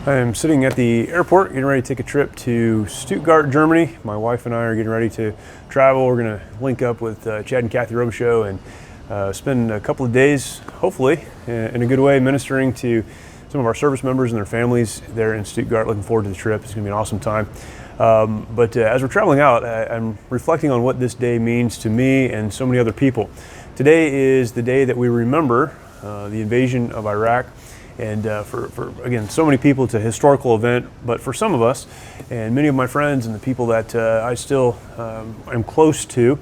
I am sitting at the airport getting ready to take a trip to Stuttgart, Germany. My wife and I are getting ready to travel. We're going to link up with Chad and Kathy Robichaux and spend a couple of days, hopefully, in a good way, ministering to some of our service members and their families there in Stuttgart. Looking forward to the trip. It's going to be an awesome time. But as we're traveling out, I'm reflecting on what this day means to me and so many other people. Today is the day that we remember the invasion of Iraq. And for again, so many people, it's a historical event, but for some of us, and many of my friends and the people that I still am close to,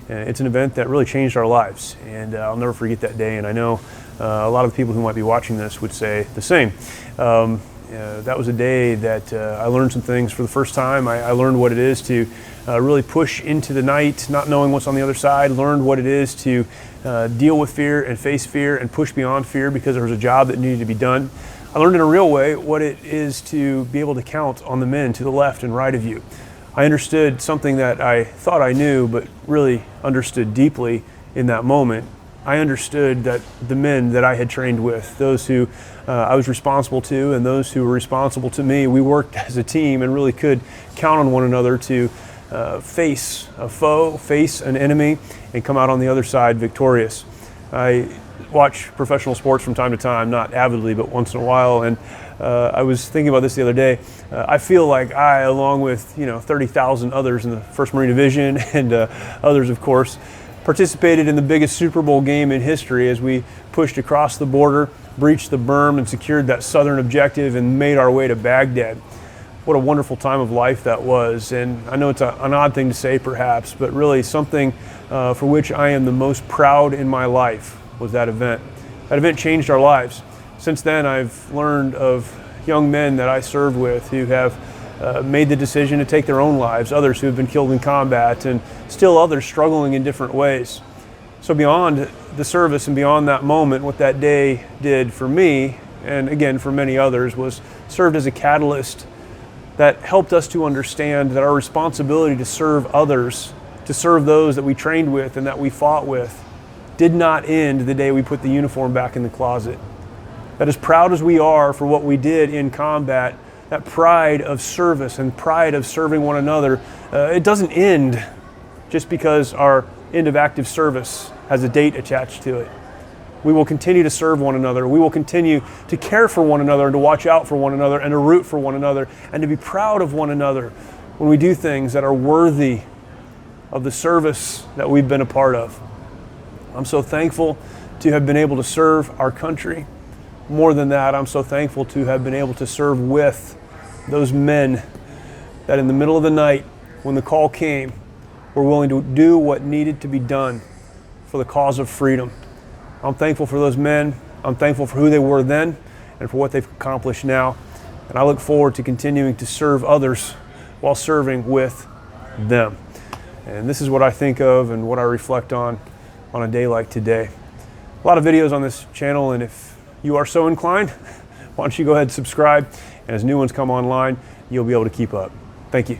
it's an event that really changed our lives. And I'll never forget that day, and I know a lot of the people who might be watching this would say the same. That was a day that I learned some things for the first time. I learned what it is to really push into the night, not knowing what's on the other side, learned what it is to deal with fear and face fear and push beyond fear because there was a job that needed to be done. I learned in a real way what it is to be able to count on the men to the left and right of you. I understood something that I thought I knew, but really understood deeply in that moment. I understood that the men that I had trained with, those who I was responsible to and those who were responsible to me, we worked as a team and really could count on one another to face a foe, face an enemy, and come out on the other side victorious. I watch professional sports from time to time, not avidly, but once in a while, and I was thinking about this the other day. I feel like I, along with 30,000 others in the 1st Marine Division and others, of course, participated in the biggest Super Bowl game in history as we pushed across the border, breached the berm, and secured that southern objective and made our way to Baghdad. What a wonderful time of life that was. And I know it's an odd thing to say perhaps, but really something for which I am the most proud in my life was that event. That event changed our lives. Since then, I've learned of young men that I served with who have made the decision to take their own lives, others who have been killed in combat, and still others struggling in different ways. So beyond the service and beyond that moment, what that day did for me, and again for many others, was served as a catalyst that helped us to understand that our responsibility to serve others, to serve those that we trained with and that we fought with, did not end the day we put the uniform back in the closet. That as proud as we are for what we did in combat, that pride of service and pride of serving one another, it doesn't end just because our end of active service has a date attached to it. We will continue to serve one another. We will continue to care for one another and to watch out for one another and to root for one another and to be proud of one another when we do things that are worthy of the service that we've been a part of. I'm so thankful to have been able to serve our country. More than that, I'm so thankful to have been able to serve with those men that in the middle of the night, when the call came, were willing to do what needed to be done for the cause of freedom. I'm thankful for those men. I'm thankful for who they were then and for what they've accomplished now. And I look forward to continuing to serve others while serving with them. And this is what I think of and what I reflect on a day like today. A lot of videos on this channel, and if you are so inclined, why don't you go ahead and subscribe, and as new ones come online, you'll be able to keep up. Thank you.